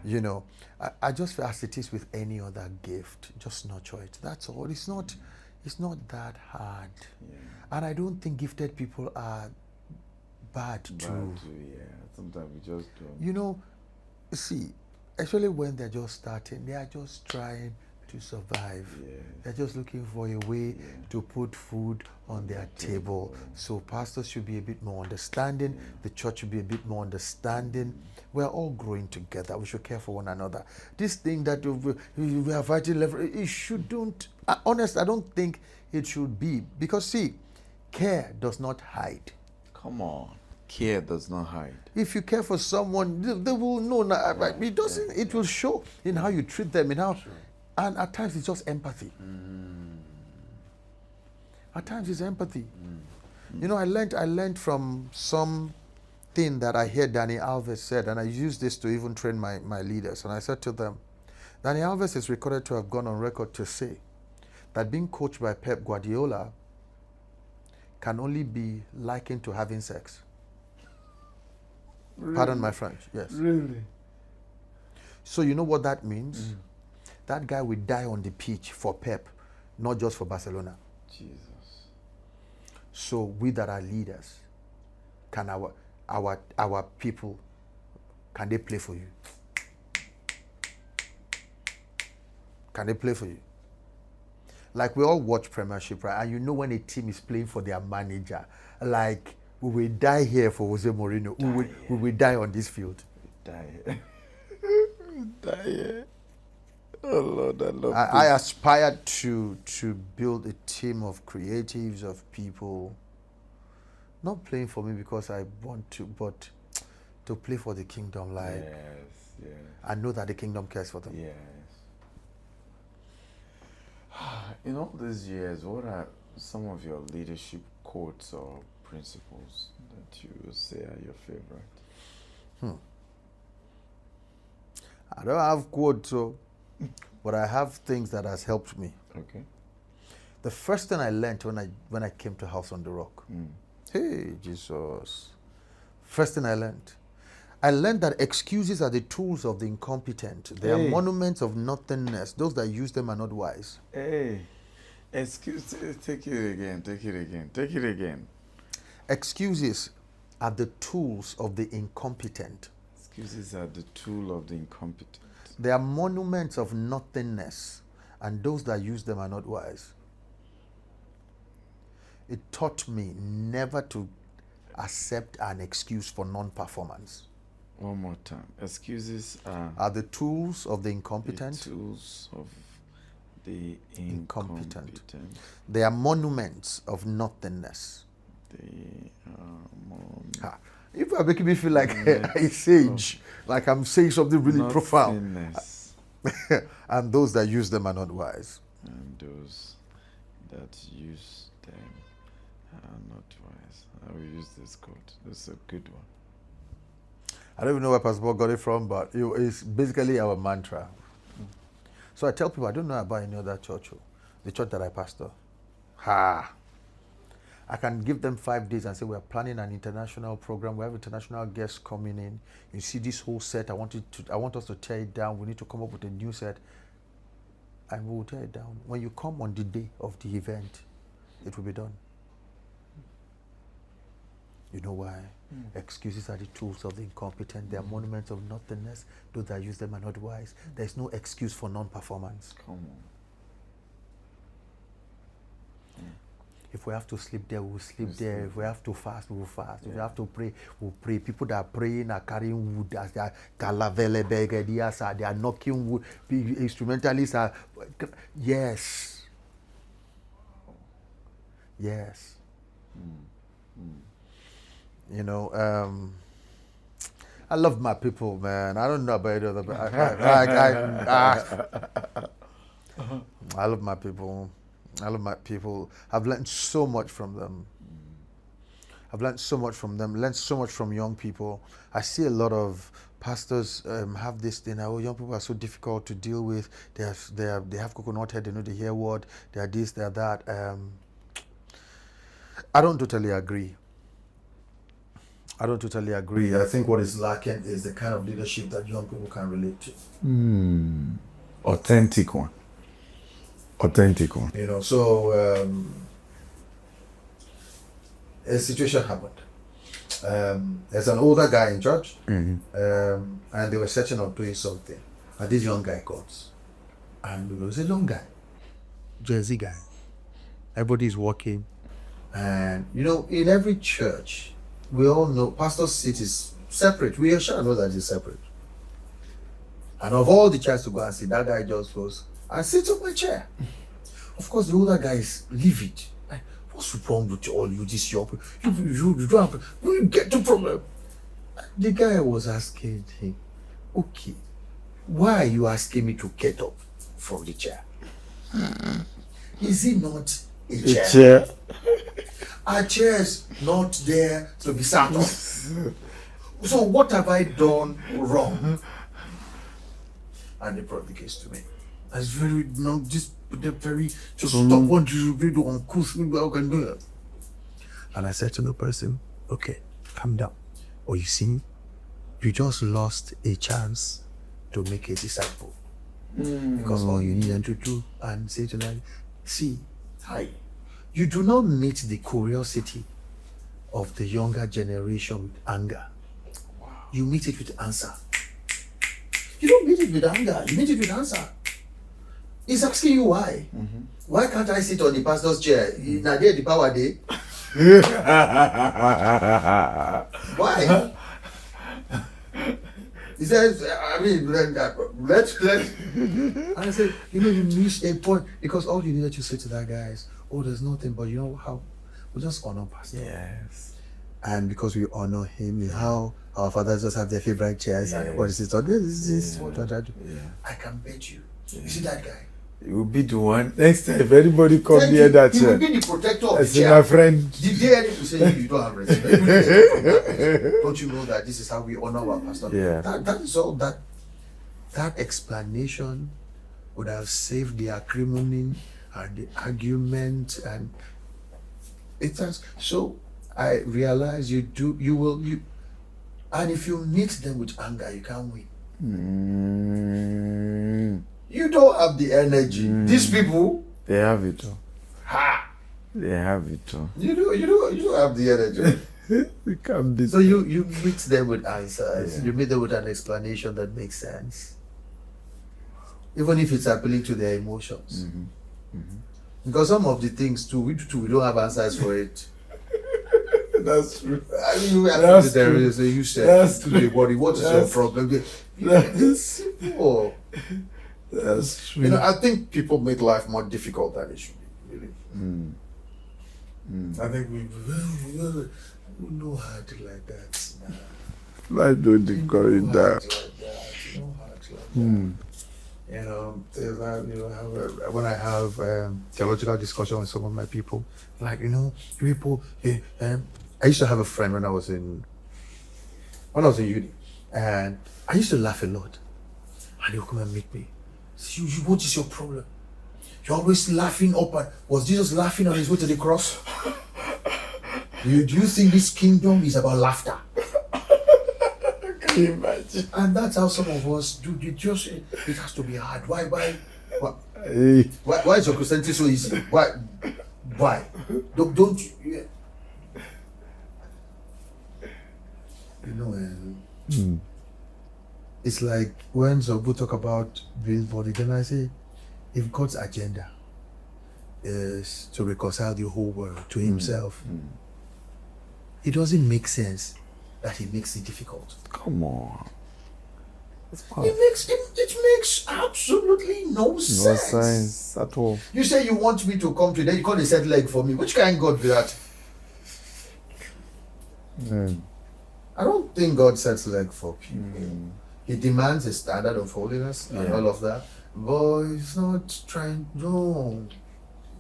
You know, I just feel as it is with any other gift, just nurture it. That's all. It's not that hard. And I don't think gifted people are bad too. Sometimes we just don't. You know, see, especially when they're just starting, they are just trying to survive. They're just looking for a way to put food on their table. So pastors should be a bit more understanding. The church should be a bit more understanding. We're all growing together. We should care for one another. This thing that we are fighting, it shouldn't. Honest, I don't think it should be. Because see, care does not hide. Come on. Care does not hide. If you care for someone, they will know. It doesn't. It will show in how you treat them, in how. And at times it's just empathy. At times it's empathy. You know, I learned from something that I heard Danny Alves said, and I used this to even train my leaders. And I said to them, Danny Alves is recorded to have gone on record to say that being coached by Pep Guardiola can only be likened to having sex. Really? Pardon my French. Yes. Really? So you know what that means? That guy will die on the pitch for Pep, not just for Barcelona. Jesus. So we that are leaders, can our people, can they play for you? Can they play for you? Like we all watch Premiership, right? And you know when a team is playing for their manager, like we will die here for Jose Mourinho. We will die on this field. Die here. Die here. Lord, I love I aspired to build a team of creatives, of people, not playing for me because I want to, but to play for the kingdom. Like, yes. I know that the kingdom cares for them. Yes. In all these years, what are some of your leadership quotes or principles that you would say are your favorite? I don't have quotes, but I have things that has helped me. Okay. The first thing I learned when I came to House on the Rock, hey Jesus, first thing I learned that excuses are the tools of the incompetent. They are monuments of nothingness. Those that use them are not wise. Hey, take it again. Excuses are the tools of the incompetent. Excuses are the tool of the incompetent. They are monuments of nothingness, and those that use them are not wise. It taught me never to accept an excuse for non-performance. One more time. Excuses are the tools of the incompetent. The tools of the incompetent. They are monuments of nothingness. They are if you are making me feel like a sage, like I'm saying something really profound. And those that use them are not wise. And those that use them are not wise. I will use this quote. This is a good one. I don't even know where Pastor Paul got it from, but it's basically our mantra. So I tell people, I don't know about any other church, the church that I pastor. I can give them 5 days and say, we're planning an international program. We have international guests coming in. You see this whole set. I want us to tear it down. We need to come up with a new set. And we will tear it down. When you come on the day of the event, it will be done. You know why? Excuses are the tools of the incompetent. They are monuments of nothingness. Those that use them are not wise. There's no excuse for non-performance. Come on. If we have to sleep there, we'll sleep there. If we have to fast, we'll fast. If we have to pray, we'll pray. People that are praying are carrying wood as they are they are knocking wood. Instrumentalists are yes. You know, I love my people, man. I don't know about any other, but I love my people. I love my people. I've learned so much from them. Learned so much from young people. I see a lot of pastors have this thing. Oh, young people are so difficult to deal with. They have coconut head. They know the hair word. They are this. They are that. I don't totally agree. I think what is lacking is the kind of leadership that young people can relate to. Authentic one. You know, so a situation happened. There's an older guy in church, and they were searching of doing something. And this young guy comes. And it was a young guy, Jersey guy. Everybody's walking. And, you know, in every church, we all know pastor's seat is separate. We sure know that it's separate. And of all the chairs to go and sit, that guy just goes and sits on my chair. Of course, the older guy is livid. Like, what's wrong with all you, this young people? You don't have, you get the problem. The guy was asking him, okay, why are you asking me to get up from the chair? Is it not a chair? Our chair's not there to be sat on. So what have I done wrong? And they brought the case to me. That's very, just stop what you do on course. Can do it. And I said to the person, okay, calm down. Oh, you see, you just lost a chance to make a disciple. Because all you need them to do and say to them, see, hi. You do not meet the curiosity of the younger generation with anger. Wow. You meet it with answer. You don't meet it with anger, you meet it with answer. He's asking you why. Why can't I sit on the pastor's chair? Now there the power day. Why? He says, I mean, let's. And I said, you reach a point, because all you needed to say to that guy is, oh, there's nothing, but you know how? We just honor Pastor. Yes. And because we honor him, how our fathers just have their favorite chairs, and what is it? So this is what I do. I can bet you. You see that guy? You will be the one. Next time, if anybody come near that chair, he will be the protector of I the chair. my friend. The day I need to say you don't have respect. Don't you know that this is how we honor our pastor? Yeah. That is all. That explanation would have saved the acrimony and the argument, and it has. So I realize you will, and if you meet them with anger, you can't win. You don't have the energy. These people, they have it all. Ha! They have it all. You don't have the energy. We can't be. So you meet them with answers. You meet them with an explanation that makes sense, even if it's appealing to their emotions. Because some of the things too, we don't have answers for it. That's true. I mean, That's true. So you said, That's today, what is your problem? It's simple. That's true. You know, I think people make life more difficult than it should be. Really. I think we know how to like that. I don't encourage that. When I have theological discussion with some of my people, like, people. I used to have a friend when I was in uni, and I used to laugh a lot, and he would come and meet me. So what is your problem? You're always laughing up. Was Jesus laughing on his way to the cross? Do you think this kingdom is about laughter? Can you imagine? And that's how some of us do. It has to be hard. Why is your Christianity so easy? Why? Don't you? It's like when some people talk about being born again, I say, if God's agenda is to reconcile the whole world to himself, it doesn't make sense that he makes it difficult. Come on. It makes absolutely no sense. No sense at all. You say you want me to come today, you call a set leg for me. Which kind of God be that? I don't think God sets leg for people. He demands a standard of holiness and all of that. But he's not trying. No.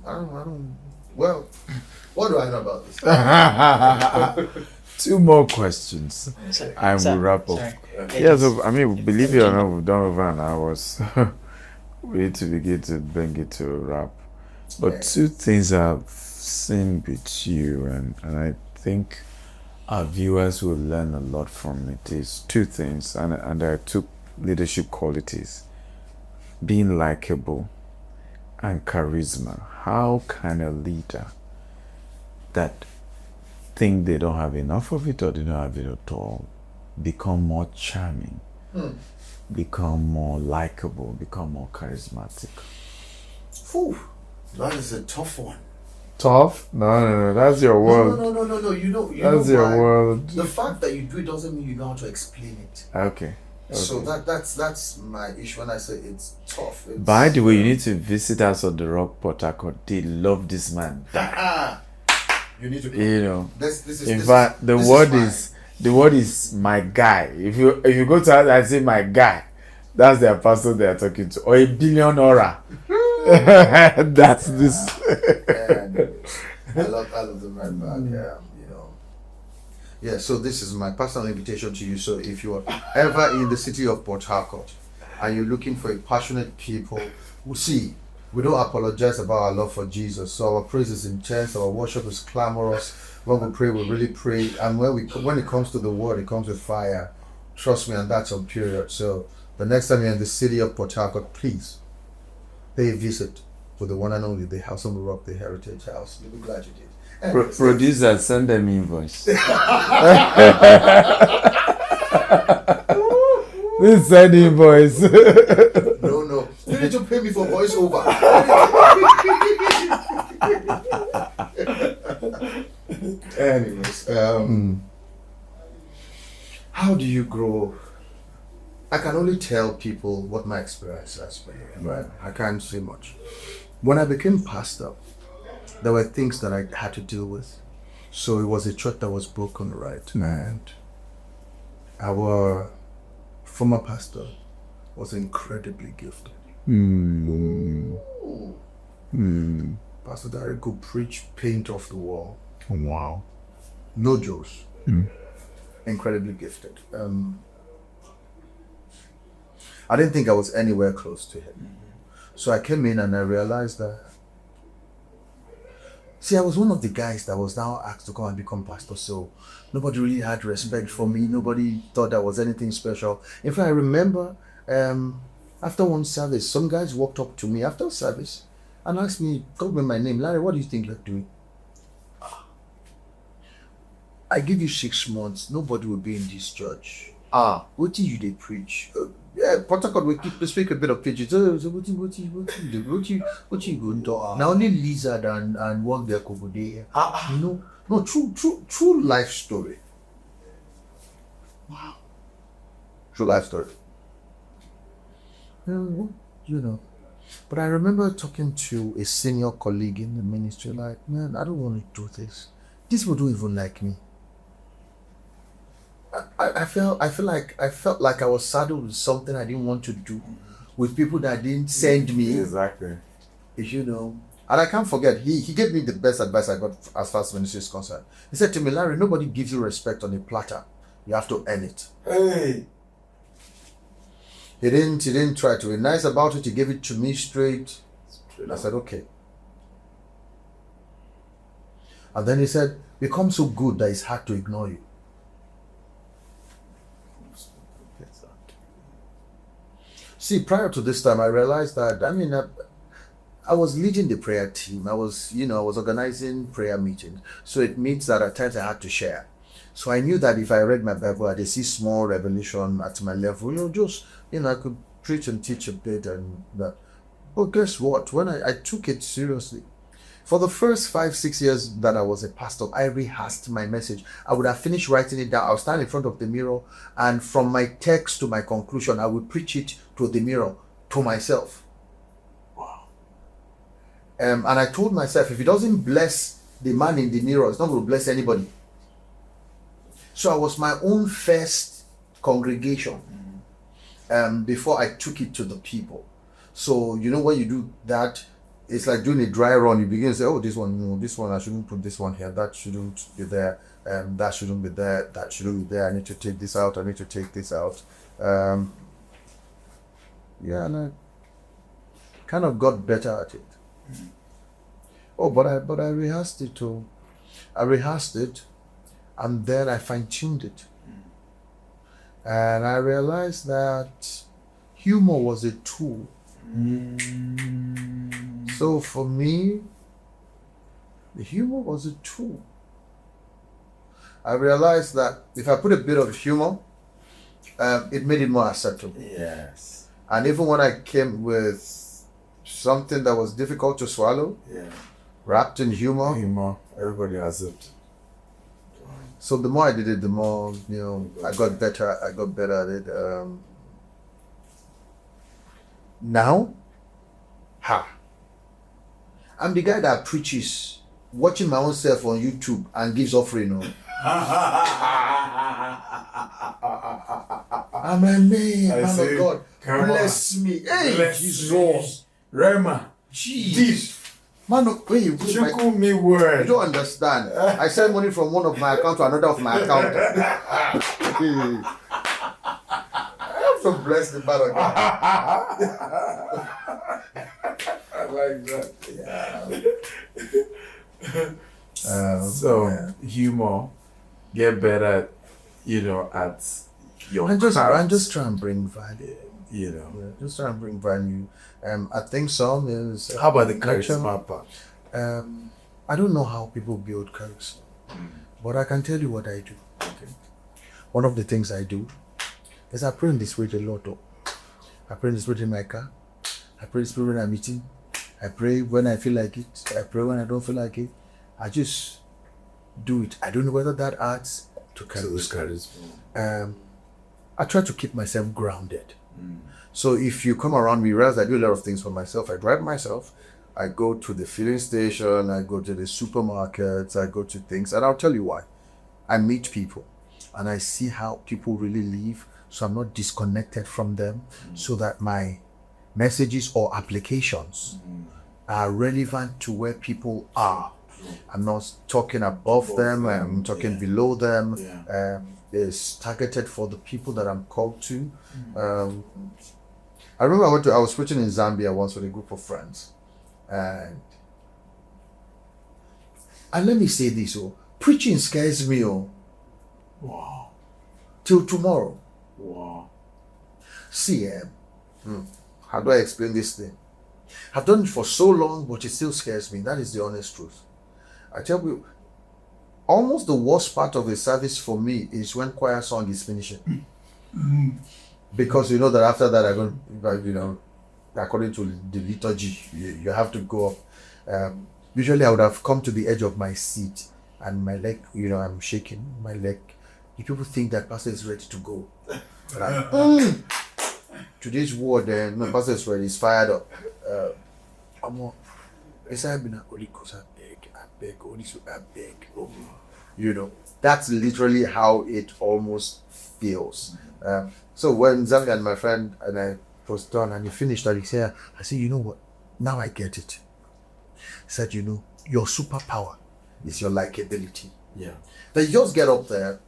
I don't. Well, what do I know about this? 2 more questions. I will wrap up. Yes, I mean, believe it or not, we've done over an hour. So we need to begin to bring it to a wrap. But 2 things I've seen with you, and I think our viewers will learn a lot from it, is 2 things, and there are 2 leadership qualities: being likable and charisma. How can a leader that think they don't have enough of it or they don't have it at all become more charming, become more likable, become more charismatic? Phew, that is a tough one. Tough? No, that's your world. No. You that's know your why? world. The fact that you do it doesn't mean you know how to explain it. Okay. So that's my issue when I say it's tough. By the way, you need to visit us at the Rock Port Harcourt. They love this man. You need to come. In fact, the word is my guy. If you go to us and say my guy, that's their pastor they are talking to, or a billion aura. That's this. I love them right back. Yeah, so this is my personal invitation to you. So if you are ever in the city of Port Harcourt and you're looking for a passionate people, we don't apologize about our love for Jesus. So our praise is intense, our worship is clamorous. When we pray, we really pray. And when it comes to the word, it comes with fire. Trust me, and that's on period. So the next time you're in the city of Port Harcourt, please pay a visit with the one and only, the House on the Rock, the Heritage House. You'll be glad you did. Producer, send them invoice. Please send invoice. No. You need to pay me for voiceover. Anyways, how do you grow I can only tell people what my experience has been, right? I can't say much. When I became pastor, there were things that I had to deal with. So it was a church that was broken, right? And our former pastor was incredibly gifted. Pastor Dari could preach paint off the wall. Wow. No jokes. Incredibly gifted. I didn't think I was anywhere close to him. So I came in and I realized that, see, I was one of the guys that was now asked to come and become pastor. So nobody really had respect for me. Nobody thought there was anything special. In fact, I remember after one service, some guys walked up to me after service and asked me, called me my name, Lanre, what do you think you're doing? I give you 6 months, nobody will be in this church. What do you they preach? Yeah, Port Harcourt we speak a bit of pidgin. So what you going to? Now only lizard and walk there over there. You know, no true life story. Wow. True life story. You know. But I remember talking to a senior colleague in the ministry, like, man, I don't want to do this. These people don't even like me. I felt like I was saddled with something I didn't want to do, with people that didn't send me. Exactly. You know. And I can't forget, he gave me the best advice I got as far as ministry is concerned. He said to me, Lanre, nobody gives you respect on a platter. You have to earn it. Hey. He didn't try to be nice about it. He gave it to me straight. I said, okay. And then he said, become so good that it's hard to ignore you. See, prior to this time, I realized that, I was leading the prayer team. I was organizing prayer meetings. So it means that at times I had to share. So I knew that if I read my Bible, I'd see small revelation at my level, I could preach and teach a bit and that. But guess what? When I took it seriously, for the first 5-6 years that I was a pastor, I rehearsed my message. I would have finished writing it down. I would stand in front of the mirror, and from my text to my conclusion, I would preach it to the mirror, to myself. Wow. And I told myself, if it doesn't bless the man in the mirror, it's not going to bless anybody. So I was my own first congregation before I took it to the people. So, when you do that, it's like doing a dry run. You begin to say, oh, this one, I shouldn't put this one here. That shouldn't be there. That shouldn't be there. That shouldn't be there. I need to take this out. I need to take this out. And I kind of got better at it. Oh, but I rehearsed it too. I rehearsed it, and then I fine-tuned it. And I realized that humor was a tool. So for me, the humor was a tool. I realized that if I put a bit of humor, it made it more acceptable. Yes. And even when I came with something that was difficult to swallow, wrapped in humor, everybody has it. So the more I did it, the more, I got better at it. Now, I'm the guy that preaches, watching my own self on YouTube and gives offering. I'm like, man of God, bless me. Hey, bless Jesus. Rema. Jeez. Man, wait, you word. You don't understand. I send money from one of my account to another of my account. I'm so blessed about it. I like that. Yeah. Humor, get better, at your craft. And just try and bring value. Just try and bring value. I think some is. How about the charisma part? I don't know how people build charisma, but I can tell you what I do. Okay. One of the things I do is I pray in the Spirit a lot. I pray in the Spirit in my car. I pray in the Spirit when I'm eating. I pray when I feel like it. I pray when I don't feel like it. I just do it. I don't know whether that adds to charisma. I try to keep myself grounded. So if you come around me, realize I do a lot of things for myself. I drive myself. I go to the filling station. I go to the supermarkets. I go to things. And I'll tell you why. I meet people and I see how people really live. So I'm not disconnected from them, so that my messages or applications are relevant to where people are. I'm not talking above them. I'm talking below them. It's targeted for the people that I'm called to. I remember I was preaching in Zambia once with a group of friends, and let me say this: preaching scares me. Wow. Till tomorrow. Wow. See, how do I explain this thing? I've done it for so long, but it still scares me. That is the honest truth. I tell you, almost the worst part of the service for me is when choir song is finishing. Because you know that after that, according to the liturgy, you have to go up. Usually I would have come to the edge of my seat and my leg, I'm shaking my leg. The people think that pastor is ready to go. But today's word, no, pastor is ready, he's fired up. That's literally how it almost feels. So when Zambia and my friend and I was done and he finished that, he said, I said, you know what? Now I get it. He said, your superpower is your likability. Yeah. That you just get up there,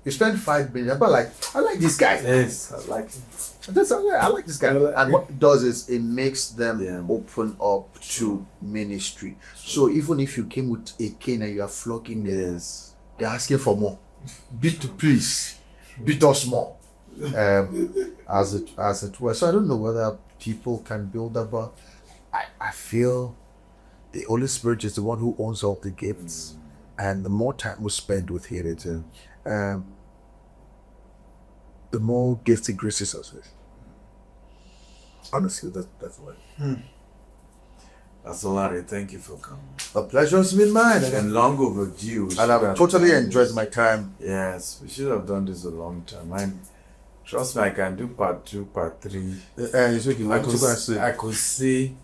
you spend 5 minutes, but I like this guy. Yes, I like him. I like this guy. And what it does is it makes them open up to ministry. So even if you came with a cane and you are flogging them, they're asking for more. Please, beat us more. As it were. So I don't know whether people can build that, but I feel the Holy Spirit is the one who owns all the gifts. And the more time we spend with Him, the more gifts He graces us with. Honestly, that's what. Pastor Lanre, thank you for coming. The pleasure has been mine. And long overdue. And I've totally enjoyed my time. Yes, we should have done this a long time. Trust me, I can do part 2, part 3. I could see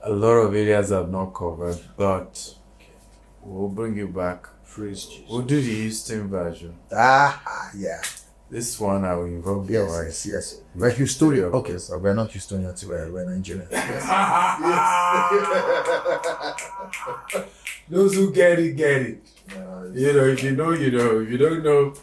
a lot of areas I've not covered, but we'll bring you back. Praise Jesus. We'll do the Houston version. Yeah. This one I will involve your wife. Yes. We're Houstonian. Okay, so we're not Houstonians, we're Nigerians. Those who get it, get it. If you know, you know. If you don't know,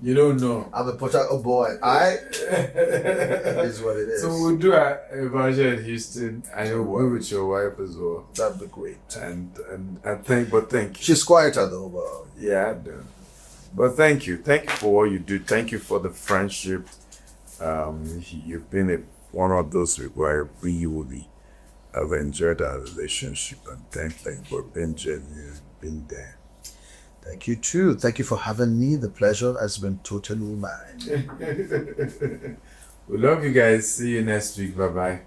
you don't know. I'm a potato boy. It is what it is. So we'll do a version in Houston, and you'll be with your wife as well. That'd be great. And thank you. She's quieter though, but yeah, I know. But thank you for what you do. Thank you for the friendship. You've been one of those where we really have enjoyed our relationship, and thank you for being genuine, being there. Thank you too. Thank you for having me. The pleasure has been totally mine. We love you guys. See you next week. Bye-bye.